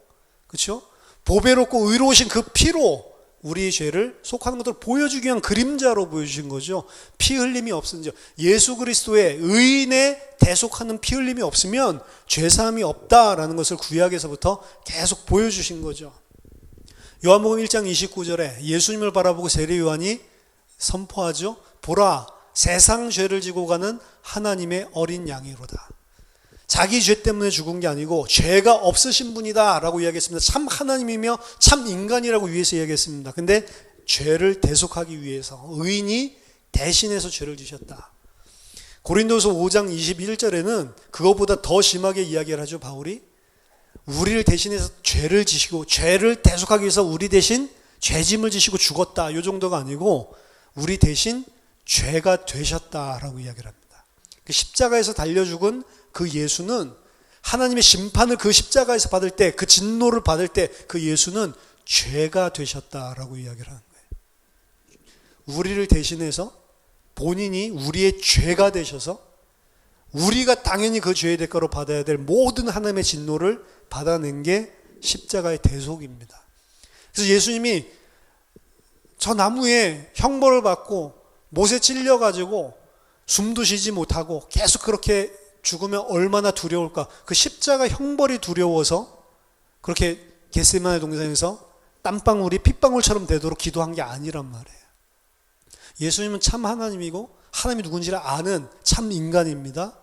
그렇죠? 보배롭고 의로우신 그 피로 우리의 죄를 속하는 것들을 보여주기 위한 그림자로 보여주신 거죠. 피 흘림이 없은즉, 예수 그리스도의 의인의 대속하는 피 흘림이 없으면 죄사함이 없다라는 것을 구약에서부터 계속 보여주신 거죠. 요한복음 1장 29절에 예수님을 바라보고 세례 요한이 선포하죠. 보라, 세상 죄를 지고 가는 하나님의 어린 양이로다. 자기 죄 때문에 죽은 게 아니고 죄가 없으신 분이다 라고 이야기했습니다. 참 하나님이며 참 인간이라고 위해서 이야기했습니다. 근데 죄를 대속하기 위해서 의인이 대신해서 죄를 지셨다. 고린도서 5장 21절에는 그것보다 더 심하게 이야기를 하죠. 바울이 우리를 대신해서 죄를 지시고 죄를 대속하기 위해서 우리 대신 죄짐을 지시고 죽었다. 이 정도가 아니고 우리 대신 죄가 되셨다라고 이야기를 합니다. 그 십자가에서 달려 죽은 그 예수는 하나님의 심판을 그 십자가에서 받을 때, 그 진노를 받을 때 그 예수는 죄가 되셨다라고 이야기를 하는 거예요. 우리를 대신해서 본인이 우리의 죄가 되셔서 우리가 당연히 그 죄의 대가로 받아야 될 모든 하나님의 진노를 받아낸 게 십자가의 대속입니다. 그래서 예수님이 저 나무에 형벌을 받고 못에 찔려가지고 숨도 쉬지 못하고 계속 그렇게 죽으면 얼마나 두려울까. 그 십자가 형벌이 두려워서 그렇게 겟세마네 동산에서 땀방울이 핏방울처럼 되도록 기도한 게 아니란 말이에요. 예수님은 참 하나님이고 하나님이 누군지를 아는 참 인간입니다.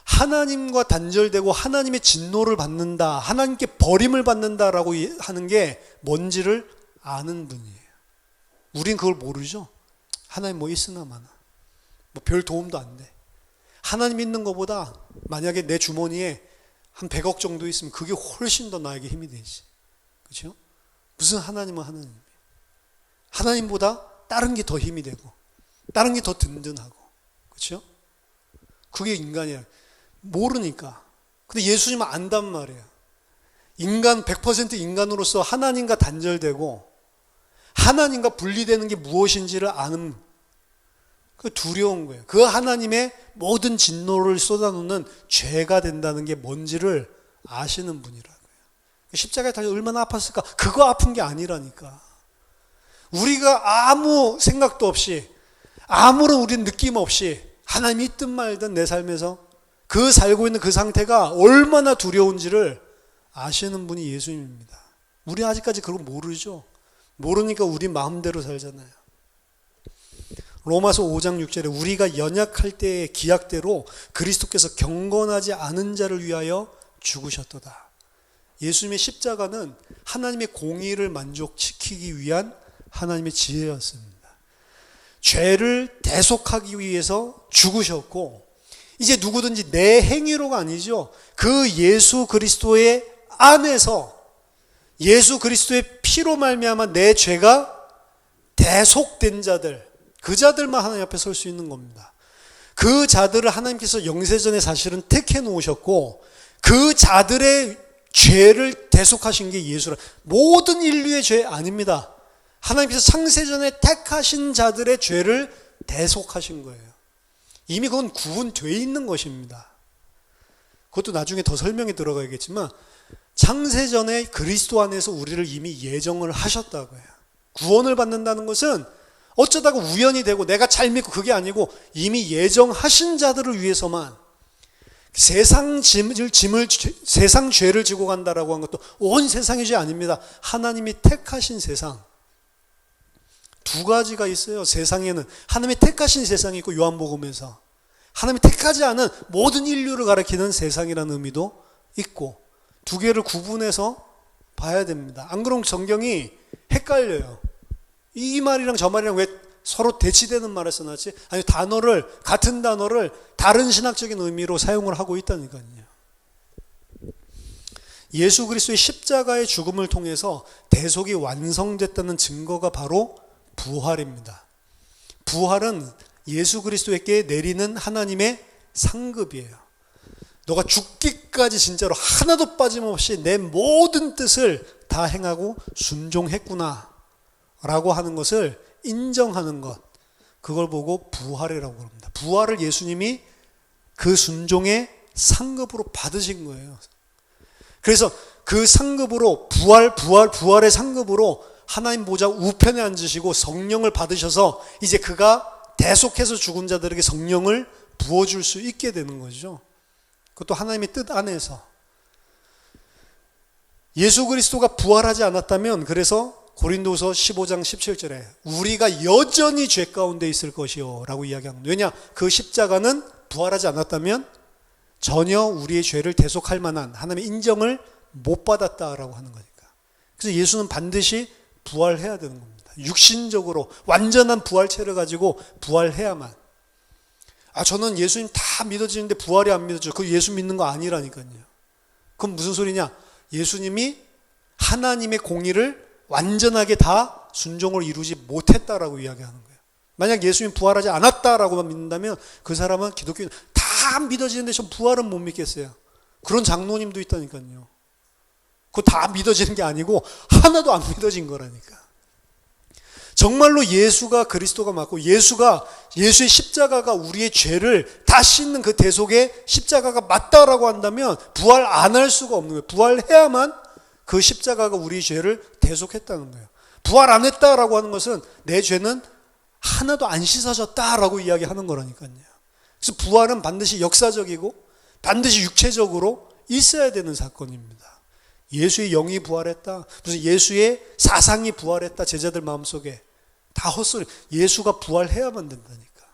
하나님과 단절되고 하나님의 진노를 받는다, 하나님께 버림을 받는다라고 하는 게 뭔지를 아는 분이에요. 우린 그걸 모르죠. 하나님 뭐 있으나 마나 뭐 별 도움도 안 돼. 하나님 있는 것보다 만약에 내 주머니에 한 100억 정도 있으면 그게 훨씬 더 나에게 힘이 되지. 그렇죠? 무슨 하나님은 하나님이에요. 하나님보다 다른 게 더 힘이 되고 다른 게 더 든든하고, 그렇죠? 그게 인간이야. 모르니까. 근데 예수님은 안단 말이에요. 인간 100% 인간으로서 하나님과 단절되고 하나님과 분리되는 게 무엇인지를 아는, 그 두려운 거예요. 그 하나님의 모든 진노를 쏟아놓는 죄가 된다는 게 뭔지를 아시는 분이라고요. 십자가에 달려 얼마나 아팠을까? 그거 아픈 게 아니라니까. 우리가 아무 생각도 없이, 아무런 우리는 느낌 없이 하나님이 있든 말든 내 삶에서 그 살고 있는 그 상태가 얼마나 두려운지를 아시는 분이 예수님입니다. 우리 아직까지 그걸 모르죠. 모르니까 우리 마음대로 살잖아요. 로마서 5장 6절에 우리가 연약할 때의 기약대로 그리스도께서 경건하지 않은 자를 위하여 죽으셨도다. 예수님의 십자가는 하나님의 공의를 만족시키기 위한 하나님의 지혜였습니다. 죄를 대속하기 위해서 죽으셨고, 이제 누구든지 내 행위로가 아니죠. 그 예수 그리스도의 안에서 예수 그리스도의 피로 말미암아 내 죄가 대속된 자들, 그 자들만 하나님 앞에 설 수 있는 겁니다. 그 자들을 하나님께서 영세전에 사실은 택해 놓으셨고 그 자들의 죄를 대속하신 게 예수라. 모든 인류의 죄 아닙니다. 하나님께서 창세전에 택하신 자들의 죄를 대속하신 거예요. 이미 그건 구분되어 있는 것입니다. 그것도 나중에 더 설명이 들어가겠지만 창세전에 그리스도 안에서 우리를 이미 예정을 하셨다고요. 구원을 받는다는 것은 어쩌다가 우연이 되고 내가 잘 믿고 그게 아니고 이미 예정하신 자들을 위해서만 세상 죄를 지고 간다라고 한 것도 온 세상의 죄 아닙니다. 하나님이 택하신 세상. 두 가지가 있어요. 세상에는 하나님이 택하신 세상이 있고 요한복음에서 하나님이 택하지 않은 모든 인류를 가리키는 세상이라는 의미도 있고 두 개를 구분해서 봐야 됩니다. 안 그러면 성경이 헷갈려요. 이 말이랑 저 말이랑 왜 서로 대치되는 말을 써놨지? 아니 같은 단어를 다른 신학적인 의미로 사용을 하고 있다니까요. 예수 그리스도의 십자가의 죽음을 통해서 대속이 완성됐다는 증거가 바로 부활입니다. 부활은 예수 그리스도에게 내리는 하나님의 상급이에요. 너가 죽기까지 진짜로 하나도 빠짐없이 내 모든 뜻을 다 행하고 순종했구나 라고 하는 것을 인정하는 것, 그걸 보고 부활이라고 합니다. 부활을 예수님이 그 순종의 상급으로 받으신 거예요. 그래서 그 상급으로 부활의 상급으로 하나님 보좌 우편에 앉으시고 성령을 받으셔서 이제 그가 대속해서 죽은 자들에게 성령을 부어줄 수 있게 되는 거죠. 그것도 하나님의 뜻 안에서. 예수 그리스도가 부활하지 않았다면 그래서 고린도서 15장 17절에 우리가 여전히 죄 가운데 있을 것이요 라고 이야기합니다. 왜냐? 그 십자가는 부활하지 않았다면 전혀 우리의 죄를 대속할 만한 하나님의 인정을 못 받았다라고 하는 거니까. 그래서 예수는 반드시 부활해야 되는 겁니다. 육신적으로 완전한 부활체를 가지고 부활해야만. 저는 예수님 다 믿어지는데 부활이 안 믿어져요. 그 예수 믿는 거 아니라니까요. 그럼 무슨 소리냐? 예수님이 하나님의 공의를 완전하게 다 순종을 이루지 못했다라고 이야기하는 거예요. 만약 예수님 부활하지 않았다라고만 믿는다면 그 사람은 기독교인 다 믿어지는데 전 부활은 못 믿겠어요. 그런 장로님도 있다니까요. 그거 다 믿어지는 게 아니고 하나도 안 믿어진 거라니까. 정말로 예수가 그리스도가 맞고 예수의 십자가가 우리의 죄를 다 씻는 그 대속의 십자가가 맞다라고 한다면 부활 안 할 수가 없는 거예요. 부활해야만 그 십자가가 우리의 죄를 대속했다는 거예요. 부활 안 했다라고 하는 것은 내 죄는 하나도 안 씻어졌다라고 이야기하는 거라니까요. 그래서 부활은 반드시 역사적이고 반드시 육체적으로 있어야 되는 사건입니다. 예수의 영이 부활했다. 무슨 예수의 사상이 부활했다. 제자들 마음속에 다 헛소리. 예수가 부활해야만 된다니까.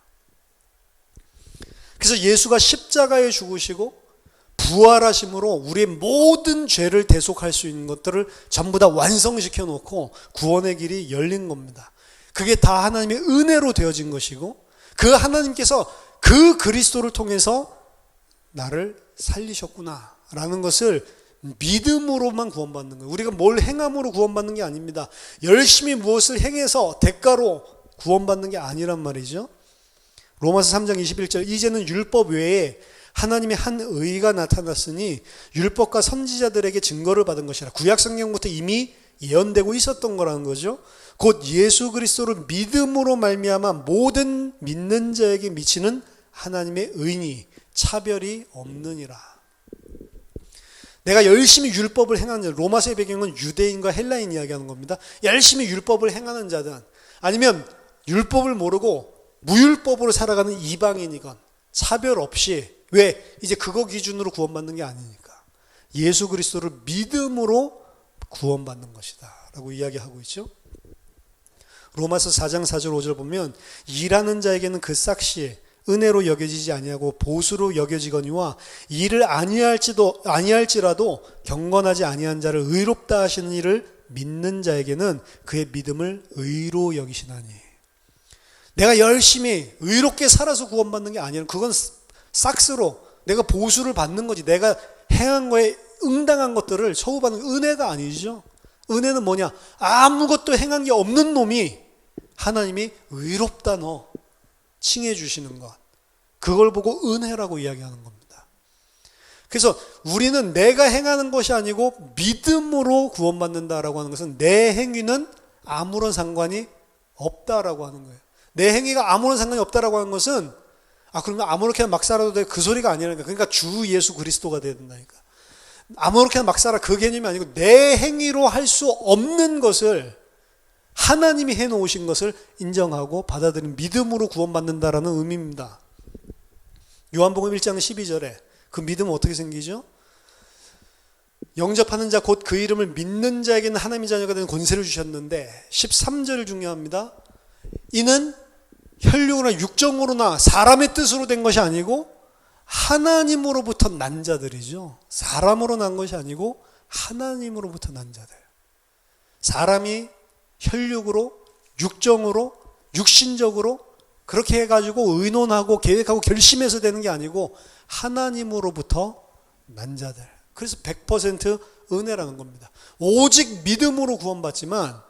그래서 예수가 십자가에 죽으시고 부활하심으로 우리의 모든 죄를 대속할 수 있는 것들을 전부 다 완성시켜 놓고 구원의 길이 열린 겁니다. 그게 다 하나님의 은혜로 되어진 것이고 그 하나님께서 그 그리스도를 통해서 나를 살리셨구나 라는 것을 믿음으로만 구원받는 거예요. 우리가 뭘 행함으로 구원받는 게 아닙니다. 열심히 무엇을 행해서 대가로 구원받는 게 아니란 말이죠. 로마서 3장 21절 이제는 율법 외에 하나님의 한 의가 나타났으니 율법과 선지자들에게 증거를 받은 것이라. 구약 성경부터 이미 예언되고 있었던 거라는 거죠. 곧 예수 그리스도를 믿음으로 말미암아 모든 믿는 자에게 미치는 하나님의 의니 차별이 없느니라. 내가 열심히 율법을 행하는 자, 로마서의 배경은 유대인과 헬라인 이야기하는 겁니다. 열심히 율법을 행하는 자든 아니면 율법을 모르고 무율법으로 살아가는 이방인이건 차별 없이, 왜? 이제 그거 기준으로 구원받는 게 아니니까 예수 그리스도를 믿음으로 구원받는 것이다 라고 이야기하고 있죠. 로마서 4장 4절 5절 보면 일하는 자에게는 그 싹시 은혜로 여겨지지 아니하고 보수로 여겨지거니와 일을 아니할지라도 경건하지 아니한 자를 의롭다 하시는 이를 믿는 자에게는 그의 믿음을 의로 여기시나니. 내가 열심히 의롭게 살아서 구원받는 게 아니라 그건 싹스로 내가 보수를 받는 거지. 내가 행한 거에 응당한 것들을 처우받는 은혜가 아니죠. 은혜는 뭐냐? 아무것도 행한 게 없는 놈이 하나님이 의롭다 너 칭해 주시는 것, 그걸 보고 은혜라고 이야기하는 겁니다. 그래서 우리는 내가 행하는 것이 아니고 믿음으로 구원받는다라고 하는 것은 내 행위는 아무런 상관이 없다라고 하는 거예요. 내 행위가 아무런 상관이 없다라고 하는 것은 그러면 아무렇게나 막 살아도 돼, 그 소리가 아니라니까. 그러니까 주 예수 그리스도가 돼야 된다니까. 아무렇게나 막 살아, 그 개념이 아니고 내 행위로 할 수 없는 것을 하나님이 해놓으신 것을 인정하고 받아들이는 믿음으로 구원받는다라는 의미입니다. 요한복음 1장 12절에 그 믿음은 어떻게 생기죠? 영접하는 자 곧 그 이름을 믿는 자에게는 하나님의 자녀가 되는 권세를 주셨는데 13절이 중요합니다. 이는 혈육으로나 육정으로나 사람의 뜻으로 된 것이 아니고 하나님으로부터 난 자들이죠. 사람으로 난 것이 아니고 하나님으로부터 난 자들. 사람이 혈육으로, 육정으로, 육신적으로 그렇게 해가지고 의논하고 계획하고 결심해서 되는 게 아니고 하나님으로부터 난 자들. 그래서 100% 은혜라는 겁니다. 오직 믿음으로 구원받지만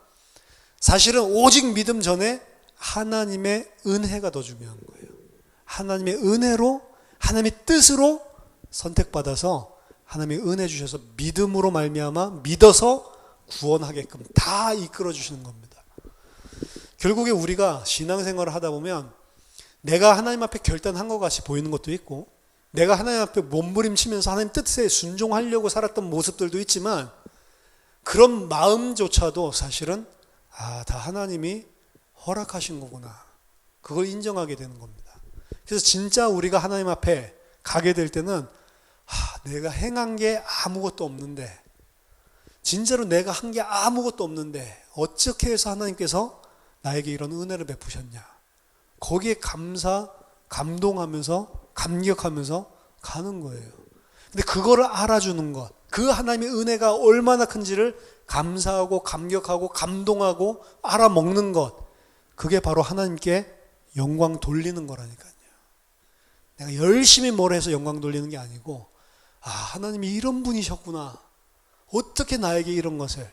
사실은 오직 믿음 전에 하나님의 은혜가 더 중요한 거예요. 하나님의 은혜로, 하나님의 뜻으로 선택받아서 하나님의 은혜 주셔서 믿음으로 말미암아 믿어서 구원하게끔 다 이끌어 주시는 겁니다. 결국에 우리가 신앙생활을 하다 보면 내가 하나님 앞에 결단한 것 같이 보이는 것도 있고 내가 하나님 앞에 몸부림치면서 하나님 뜻에 순종하려고 살았던 모습들도 있지만 그런 마음조차도 사실은 다 하나님이 허락하신 거구나. 그걸 인정하게 되는 겁니다. 그래서 진짜 우리가 하나님 앞에 가게 될 때는 내가 행한 게 아무것도 없는데 진짜로 내가 한 게 아무것도 없는데 어떻게 해서 하나님께서 나에게 이런 은혜를 베푸셨냐. 거기에 감동하면서 감격하면서 가는 거예요. 근데 그거를 알아주는 것, 그 하나님의 은혜가 얼마나 큰지를 감사하고 감격하고 감동하고 알아먹는 것, 그게 바로 하나님께 영광 돌리는 거라니까요. 내가 열심히 뭘 해서 영광 돌리는 게 아니고 하나님이 이런 분이셨구나. 어떻게 나에게 이런 것을.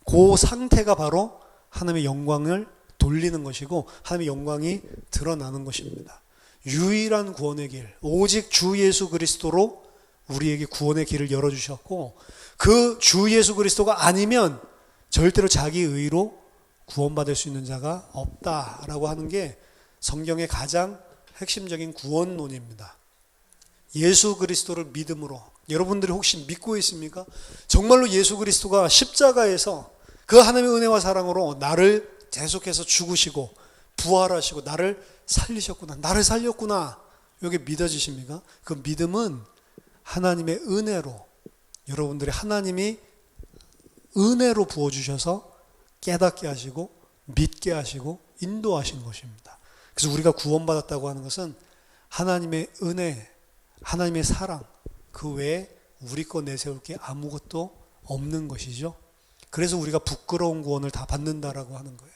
그 상태가 바로 하나님의 영광을 돌리는 것이고 하나님의 영광이 드러나는 것입니다. 유일한 구원의 길, 오직 주 예수 그리스도로 우리에게 구원의 길을 열어주셨고 그 주 예수 그리스도가 아니면 절대로 자기 의로 구원받을 수 있는 자가 없다라고 하는 게 성경의 가장 핵심적인 구원론입니다. 예수 그리스도를 믿음으로. 여러분들이 혹시 믿고 있습니까? 정말로 예수 그리스도가 십자가에서 그 하나님의 은혜와 사랑으로 나를 계속해서 죽으시고 부활하시고 나를 살리셨구나. 나를 살렸구나. 이게 믿어지십니까? 그 믿음은 하나님의 은혜로, 여러분들이 하나님이 은혜로 부어주셔서 깨닫게 하시고 믿게 하시고 인도하신 것입니다. 그래서 우리가 구원받았다고 하는 것은 하나님의 은혜, 하나님의 사랑, 그 외에 우리 거 내세울 게 아무것도 없는 것이죠. 그래서 우리가 부끄러운 구원을 다 받는다라고 하는 거예요.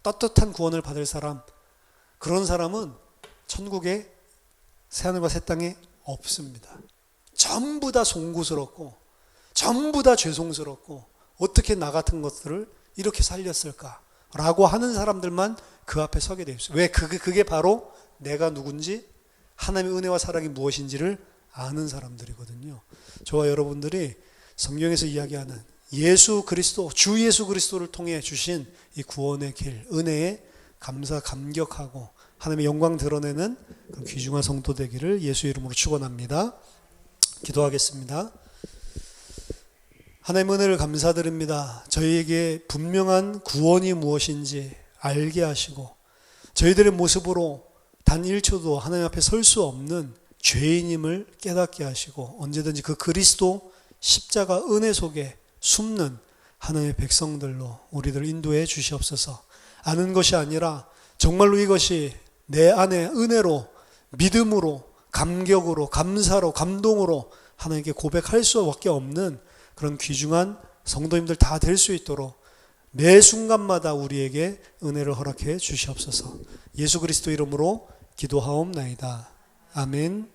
떳떳한 구원을 받을 사람, 그런 사람은 천국에 새하늘과 새 땅에 없습니다. 전부 다 송구스럽고 전부 다 죄송스럽고 어떻게 나 같은 것들을 이렇게 살렸을까라고 하는 사람들만 그 앞에 서게 되어 있어요. 왜? 그게 바로 내가 누군지 하나님의 은혜와 사랑이 무엇인지를 아는 사람들이거든요. 저와 여러분들이 성경에서 이야기하는 예수 그리스도, 주 예수 그리스도를 통해 주신 이 구원의 길, 은혜에 감사 감격하고 하나님의 영광 드러내는 그런 귀중한 성도 되기를 예수 이름으로 축원합니다. 기도하겠습니다. 하나님의 은혜를 감사드립니다. 저희에게 분명한 구원이 무엇인지 알게 하시고 저희들의 모습으로 단 1초도 하나님 앞에 설 수 없는 죄인임을 깨닫게 하시고 언제든지 그 그리스도 십자가 은혜 속에 숨는 하나님의 백성들로 우리들 인도해 주시옵소서. 아는 것이 아니라 정말로 이것이 내 안에 은혜로 믿음으로 감격으로 감사로 감동으로 하나님께 고백할 수밖에 없는 그런 귀중한 성도님들 다 될 수 있도록 매 순간마다 우리에게 은혜를 허락해 주시옵소서. 예수 그리스도 이름으로 기도하옵나이다. 아멘.